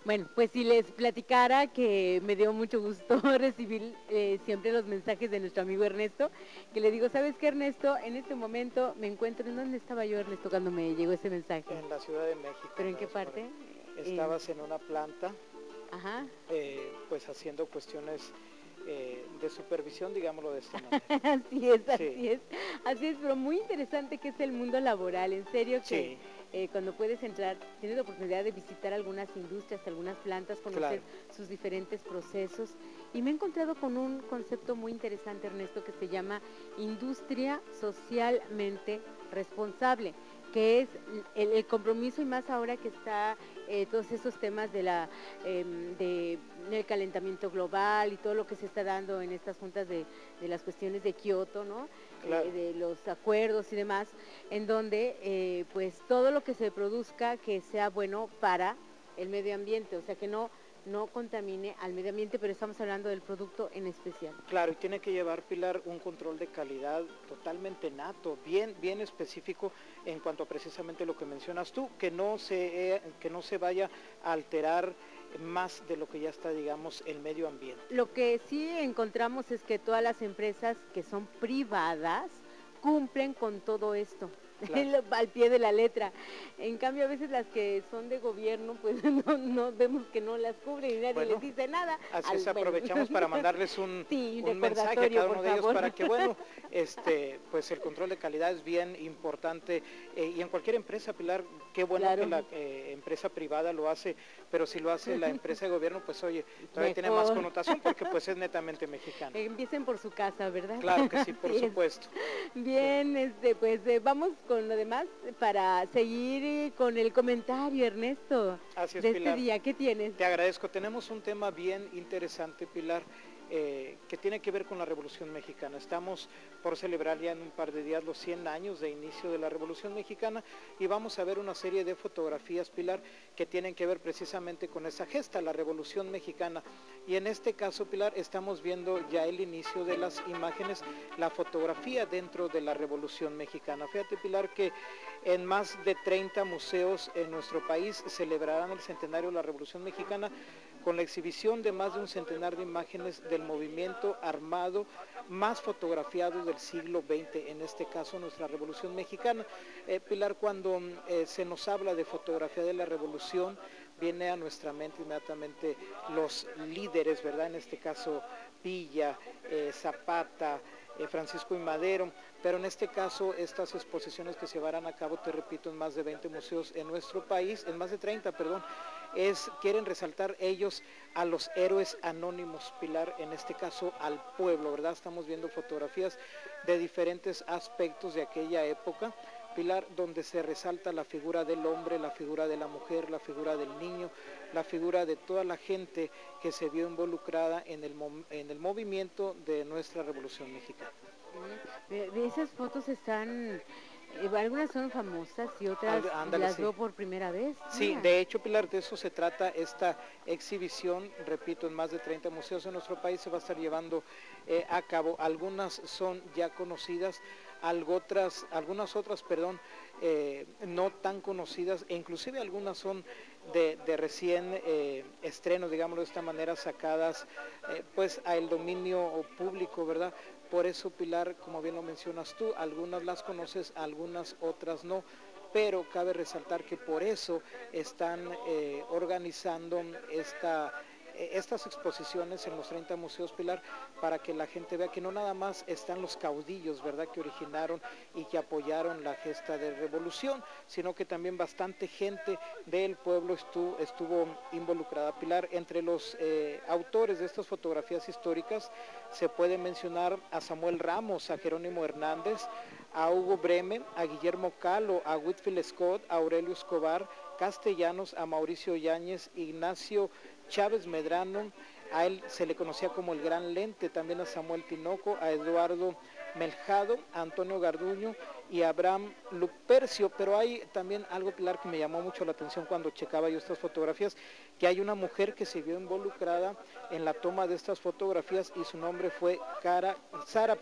Bueno, pues si les platicara que me dio mucho gusto recibir siempre los mensajes de nuestro amigo Ernesto, que le digo, ¿sabes qué, Ernesto? En este momento me encuentro, ¿en dónde estaba yo, Ernesto, cuando me llegó ese mensaje? En la Ciudad de México, ¿Pero en qué andabas por ahí. parte? Estabas en una planta, Ajá. pues haciendo cuestiones de supervisión, digámoslo de esta manera. Así es, Sí, así es, pero muy interesante que es el mundo laboral, en serio que sí, cuando puedes entrar, tienes la oportunidad de visitar algunas industrias, algunas plantas, conocer claro. sus diferentes procesos y me he encontrado con un concepto muy interesante, Ernesto, que se llama industria socialmente responsable, que es el compromiso y más ahora que está todos esos temas de del calentamiento global y todo lo que se está dando en estas juntas de las cuestiones de Kioto, ¿no? Claro. De los acuerdos y demás, en donde pues todo lo que se produzca que sea bueno para el medio ambiente, o sea que no contamine al medio ambiente, pero estamos hablando del producto en especial. Claro, y tiene que llevar, Pilar, un control de calidad totalmente nato, bien específico en cuanto a precisamente lo que mencionas tú, que no se vaya a alterar más de lo que ya está, digamos, el medio ambiente. Lo que sí encontramos es que todas las empresas que son privadas cumplen con todo esto. Claro. Al pie de la letra. En cambio, a veces las que son de gobierno, pues no vemos que no las cubren y nadie les Bueno, dice nada. así es, Bueno. aprovechamos para mandarles Sí, un mensaje a recordatorio, cada por uno de ellos favor. para que, bueno, pues el control de calidad es bien importante y en cualquier empresa, Pilar, qué bueno Claro. que la empresa privada lo hace, pero si lo hace la empresa de gobierno, pues oye, todavía tiene más Mejor. connotación porque pues es netamente mexicana. Empiecen por su casa, ¿verdad? Claro que sí, por Así es. supuesto. Sí. Bien, pues vamos con lo demás para seguir con el comentario, Ernesto, Así es, de este Pilar. día. ¿Qué tienes? Te agradezco. Tenemos un tema bien interesante, Pilar, que tiene que ver con la Revolución Mexicana. Estamos por celebrar ya en un par de días los 100 años de inicio de la Revolución Mexicana y vamos a ver una serie de fotografías, Pilar, que tienen que ver precisamente con esa gesta, la Revolución Mexicana. Y en este caso, Pilar, estamos viendo ya el inicio de las imágenes, la fotografía dentro de la Revolución Mexicana. Fíjate, Pilar, que en más de 30 museos en nuestro país celebrarán el centenario de la Revolución Mexicana con la exhibición de más de un centenar de imágenes del movimiento armado más fotografiado del siglo XX, en este caso nuestra Revolución Mexicana. Pilar, cuando se nos habla de fotografía de la Revolución, viene a nuestra mente inmediatamente los líderes, ¿verdad? En este caso Villa, Zapata, Francisco y Madero, pero en este caso estas exposiciones que se llevarán a cabo, te repito, en más de 20 museos en nuestro país, en más de 30, perdón, quieren resaltar ellos a los héroes anónimos, Pilar, en este caso al pueblo, ¿verdad? Estamos viendo fotografías de diferentes aspectos de aquella época, Pilar, donde se resalta la figura del hombre, la figura de la mujer, la figura del niño, la figura de toda la gente que se vio involucrada en el movimiento de nuestra Revolución Mexicana. De esas fotos están, algunas son famosas y otras Ándale, las sí. veo por primera vez. Sí, Mira. de hecho, Pilar, de eso se trata esta exhibición, repito, en más de 30 museos en nuestro país se va a estar llevando a cabo. Algunas son ya conocidas, algunas otras, perdón, no tan conocidas, e inclusive algunas son de recién estreno, digámoslo de esta manera, sacadas pues al dominio público, ¿verdad? Por eso, Pilar, como bien lo mencionas tú, algunas las conoces, algunas otras no, pero cabe resaltar que por eso están organizando estas exposiciones en los 30 museos, Pilar, para que la gente vea que no nada más están los caudillos, ¿verdad?, que originaron y que apoyaron la gesta de revolución, sino que también bastante gente del pueblo estuvo involucrada. Pilar, entre los autores de estas fotografías históricas se puede mencionar a Samuel Ramos, a Jerónimo Hernández, a Hugo Breme, a Guillermo Calo, a Whitfield Scott, a Aurelio Escobar, Castellanos, a Mauricio Yáñez, Ignacio Chávez Medrano, a él se le conocía como el Gran Lente, también a Samuel Tinoco, a Eduardo Meljado, a Antonio Garduño y a Abraham Lupercio, pero hay también algo, Pilar, que me llamó mucho la atención cuando checaba yo estas fotografías, que hay una mujer que se vio involucrada en la toma de estas fotografías y su nombre fue Sara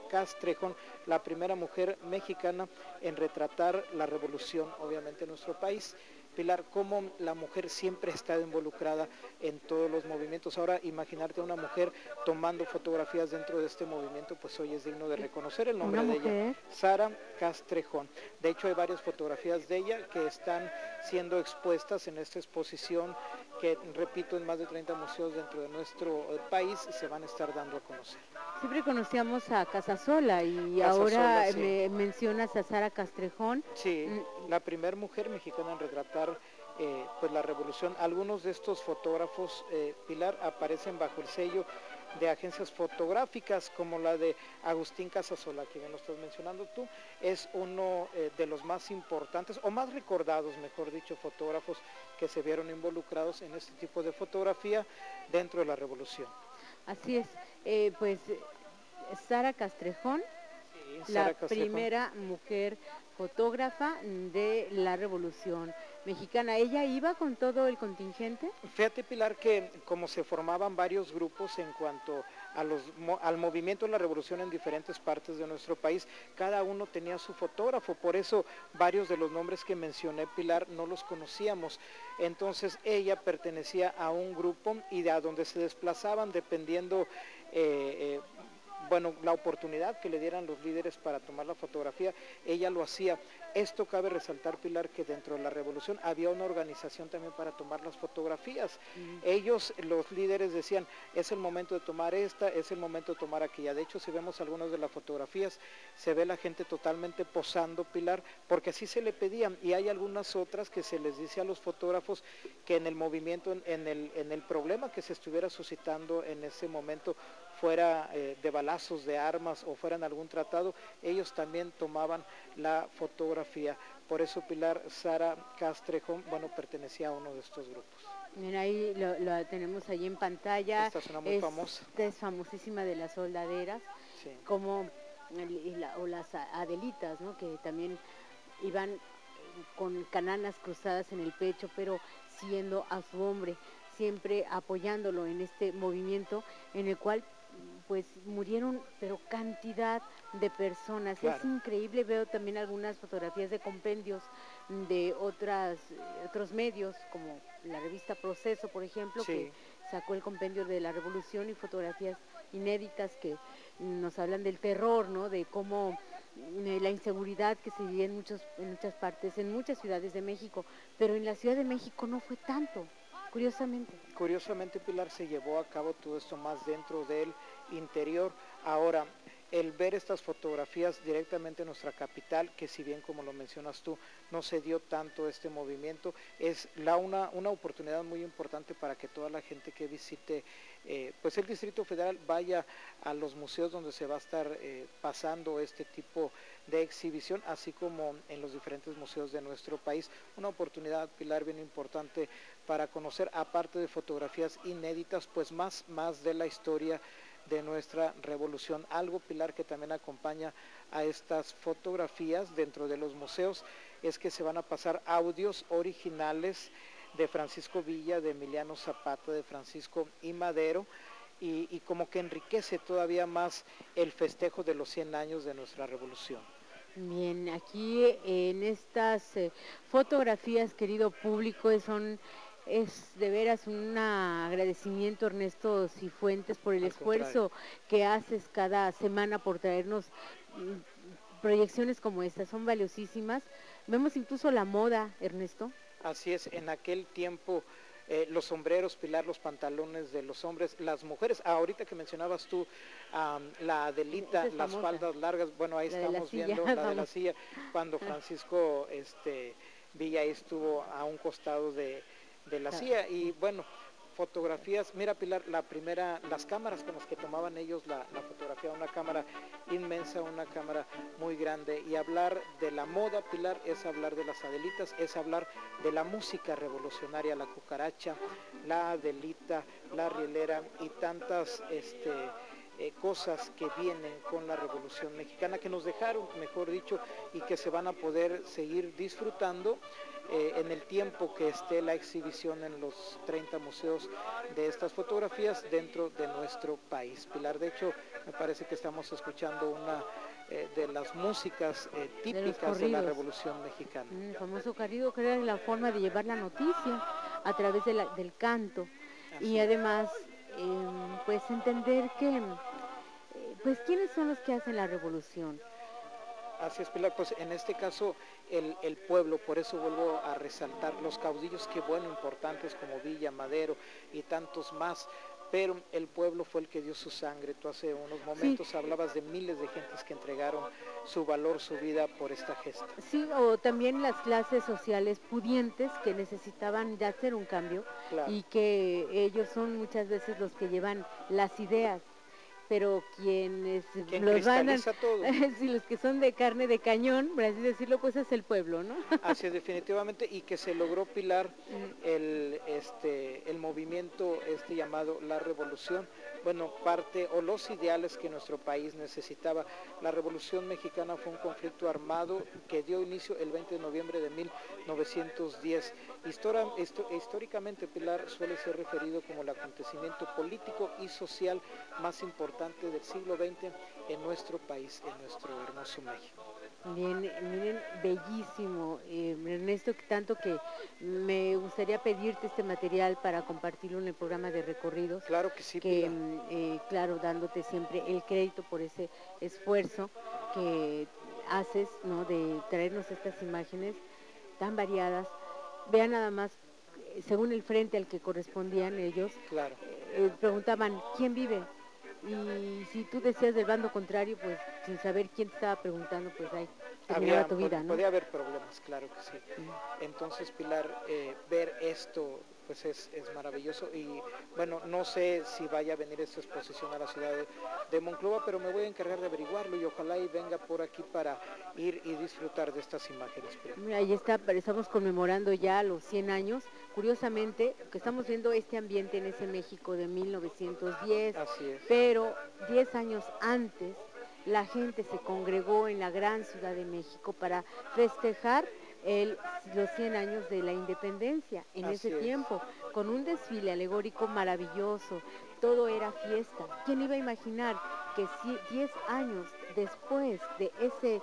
Castrejón, la primera mujer mexicana en retratar la revolución, obviamente, en nuestro país. Pilar, cómo la mujer siempre ha estado involucrada en todos los movimientos. Ahora, imaginarte a una mujer tomando fotografías dentro de este movimiento, pues hoy es digno de reconocer el nombre de ella, Sara Castrejón. De hecho, hay varias fotografías de ella que están siendo expuestas en esta exposición que, repito, en más de 30 museos dentro de nuestro país se van a estar dando a conocer. Siempre conocíamos a Casasola y Casasola, ahora sí. me mencionas a Sara Castrejón. Sí, la primera mujer mexicana en retratar pues la revolución. Algunos de estos fotógrafos, Pilar, aparecen bajo el sello de agencias fotográficas como la de Agustín Casasola, que bien lo estás mencionando tú, es uno de los más importantes o más recordados, mejor dicho, fotógrafos que se vieron involucrados en este tipo de fotografía dentro de la revolución. Así es, pues Sara Castrejón, sí, la Sara Castrejón, primera mujer fotógrafa de la Revolución Mexicana. ¿Ella iba con todo el contingente? Fíjate, Pilar, que como se formaban varios grupos en cuanto a al movimiento de la revolución en diferentes partes de nuestro país, cada uno tenía su fotógrafo, por eso varios de los nombres que mencioné, Pilar, no los conocíamos. Entonces ella pertenecía a un grupo y de a donde se desplazaban dependiendo bueno, la oportunidad que le dieran los líderes para tomar la fotografía, ella lo hacía. Esto cabe resaltar, Pilar, que dentro de la revolución había una organización también para tomar las fotografías. Ellos, los líderes, decían, es el momento de tomar esta, es el momento de tomar aquella. De hecho, si vemos algunas de las fotografías, se ve la gente totalmente posando, Pilar, porque así se le pedían. Y hay algunas otras que se les dice a los fotógrafos que en el movimiento, en el problema que se estuviera suscitando en ese momento, fuera de balazos, de armas o fuera en algún tratado, ellos también tomaban la fotografía. Por eso, Pilar, Sara Castrejón, bueno, pertenecía a uno de estos grupos. Mira, ahí lo tenemos ahí en pantalla. Esta es una muy famosa. Esta es famosísima, de las soldaderas, sí, como o las Adelitas, ¿no? Que también iban con cananas cruzadas en el pecho, pero siendo a su hombre, siempre apoyándolo en este movimiento en el cual pues murieron pero cantidad de personas. Claro. Es increíble. Veo también algunas fotografías de compendios de otros medios, como la revista Proceso, por ejemplo, sí, que sacó el compendio de la revolución, y fotografías inéditas que nos hablan del terror, ¿no? De cómo la inseguridad que se vivía en muchas partes, en muchas ciudades de México, pero en la Ciudad de México no fue tanto. Curiosamente, Pilar, se llevó a cabo todo esto más dentro del interior. Ahora, el ver estas fotografías directamente en nuestra capital, que si bien, como lo mencionas tú, no se dio tanto este movimiento, es una oportunidad muy importante para que toda la gente que visite pues el Distrito Federal vaya a los museos donde se va a estar pasando este tipo de exhibición, así como en los diferentes museos de nuestro país. Una oportunidad, Pilar, bien importante para conocer, aparte de fotografías inéditas, pues más de la historia de nuestra revolución. Algo, Pilar, que también acompaña a estas fotografías dentro de los museos, es que se van a pasar audios originales de Francisco Villa, de Emiliano Zapata, de Francisco I. Madero, y como que enriquece todavía más el festejo de los 100 años de nuestra revolución. Bien, aquí en estas fotografías, querido público, es de veras un agradecimiento, Ernesto Cifuentes, por el esfuerzo que haces cada semana por traernos proyecciones como estas. Son valiosísimas. Vemos incluso la moda, Ernesto. Así es, en aquel tiempo los sombreros, Pilar, los pantalones de los hombres, las mujeres, ahorita que mencionabas tú la Adelita, las faldas largas, bueno, ahí estamos viendo la de la silla, cuando Francisco Villa estuvo a un costado de la silla, y bueno, fotografías, mira, Pilar, las cámaras con las que tomaban ellos la fotografía, una cámara inmensa, una cámara muy grande, y hablar de la moda, Pilar, es hablar de las Adelitas, es hablar de la música revolucionaria, la cucaracha, la Adelita, la rielera y tantas cosas que vienen con la Revolución Mexicana, que nos dejaron, mejor dicho, y que se van a poder seguir disfrutando en el tiempo que esté la exhibición en los 30 museos de estas fotografías dentro de nuestro país. Pilar, de hecho, me parece que estamos escuchando una de las músicas de los típicas de la corridos. Revolución Mexicana. El famoso corrido, que era la forma de llevar la noticia a través del canto. Así Y es. además, pues entender que, pues, ¿quiénes son los que hacen la revolución? Así es, Pilar, pues en este caso el pueblo, por eso vuelvo a resaltar los caudillos, que bueno, importantes como Villa, Madero y tantos más, pero el pueblo fue el que dio su sangre. Tú hace unos Sí, momentos hablabas de miles de gentes que entregaron su valor, su vida por esta gesta. sí, o también las clases sociales pudientes que necesitaban de hacer un cambio Claro, y que ellos son muchas veces los que llevan las ideas, pero quienes quien los van a, cristaliza todo. sí, los que son de carne de cañón, por así decirlo, pues es el pueblo, ¿no? Así es, definitivamente, y que se logró, Pilar, Mm, el movimiento llamado la revolución, bueno, parte o los ideales que nuestro país necesitaba. La Revolución Mexicana fue un conflicto armado que dio inicio el 20 de noviembre de 1910. Históricamente, Pilar, suele ser referido como el acontecimiento político y social más importante del siglo XX en nuestro país, en nuestro hermoso México. Bien, miren, bellísimo, Ernesto, tanto que me gustaría pedirte este material para compartirlo en el programa de recorridos, Claro que sí, que Pilar. claro, dándote siempre el crédito por ese esfuerzo que haces, ¿no? De traernos estas imágenes tan variadas. Vean nada más, según el frente al que correspondían ellos, Claro. preguntaban, ¿quién vive? Y si tú decías del bando contrario, pues sin saber quién te estaba preguntando, pues ahí terminaba tu vida, ¿no? Podía haber problemas, claro que sí. Entonces, Pilar, ver esto pues es maravilloso, y bueno, no sé si vaya a venir esta exposición a la ciudad de Monclova, pero me voy a encargar de averiguarlo y ojalá y venga por aquí para ir y disfrutar de estas imágenes, Pilar. Mira, ahí está, estamos conmemorando ya los 100 años. Curiosamente, que estamos viendo este ambiente en ese México de 1910, Así es. pero 10 años antes la gente se congregó en la gran Ciudad de México para festejar los 100 años de la independencia en Así ese es. tiempo, con un desfile alegórico maravilloso. Todo era fiesta. ¿Quién iba a imaginar que 10 años después de ese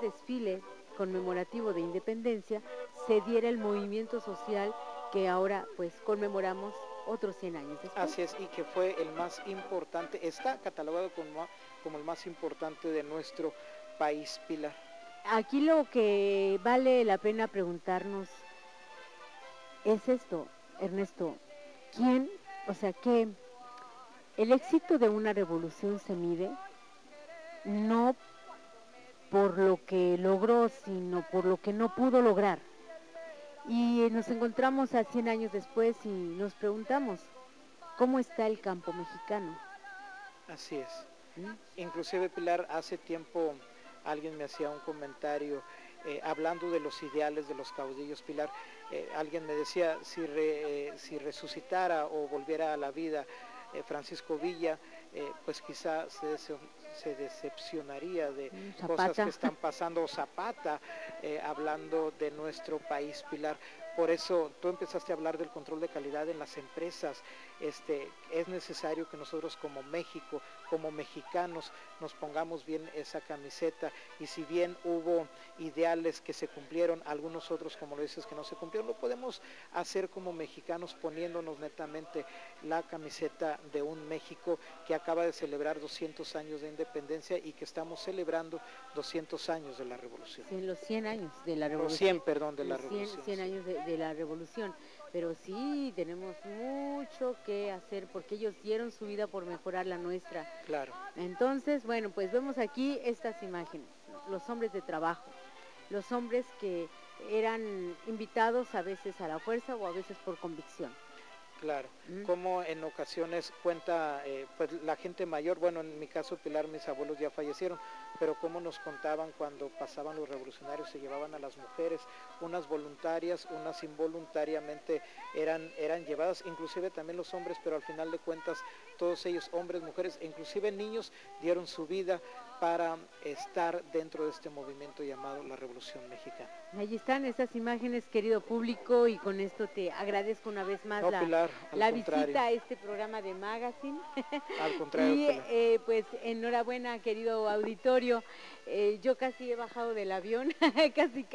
desfile conmemorativo de independencia se diera el movimiento social que ahora pues conmemoramos otros 100 años después? Así es, y que fue el más importante, está catalogado como el más importante de nuestro país, Pilar. Aquí lo que vale la pena preguntarnos es esto, Ernesto, ¿quién, o sea, que el éxito de una revolución se mide no por lo que logró, sino por lo que no pudo lograr? Y nos encontramos a 100 años después y nos preguntamos, ¿cómo está el campo mexicano? Así es. ¿Mm? Inclusive, Pilar, hace tiempo alguien me hacía un comentario hablando de los ideales de los caudillos, Pilar. Alguien me decía, si resucitara o volviera a la vida Francisco Villa, pues quizá se decepcionaría de cosas que están pasando, Zapata, hablando de nuestro país, Pilar. Por eso tú empezaste a hablar del control de calidad en las empresas. Es necesario que nosotros como México, como mexicanos, nos pongamos bien esa camiseta, y si bien hubo ideales que se cumplieron, algunos otros, como lo dices, que no se cumplieron, lo podemos hacer como mexicanos poniéndonos netamente la camiseta de un México que acaba de celebrar 200 años de independencia y que estamos celebrando 200 años de la revolución. Sí, los 100 años de la revolución. Los 100, perdón, de la los revolución. 100 años de la revolución. Pero sí, tenemos mucho que hacer porque ellos dieron su vida por mejorar la nuestra. Claro. Entonces, bueno, pues vemos aquí estas imágenes, los hombres de trabajo, los hombres que eran invitados a veces a la fuerza o a veces por convicción. Claro, como en ocasiones cuenta pues la gente mayor, bueno, en mi caso, Pilar, mis abuelos ya fallecieron, pero como nos contaban cuando pasaban los revolucionarios, se llevaban a las mujeres unas voluntarias, unas involuntariamente eran llevadas, inclusive también los hombres, pero al final de cuentas todos ellos, hombres, mujeres e inclusive niños, dieron su vida para estar dentro de este movimiento llamado la Revolución Mexicana. Ahí están esas imágenes, querido público, y con esto te agradezco una vez más la visita a este programa de Magazine. Al contrario, y pues enhorabuena, querido auditorio. Yo casi he bajado del avión, casi.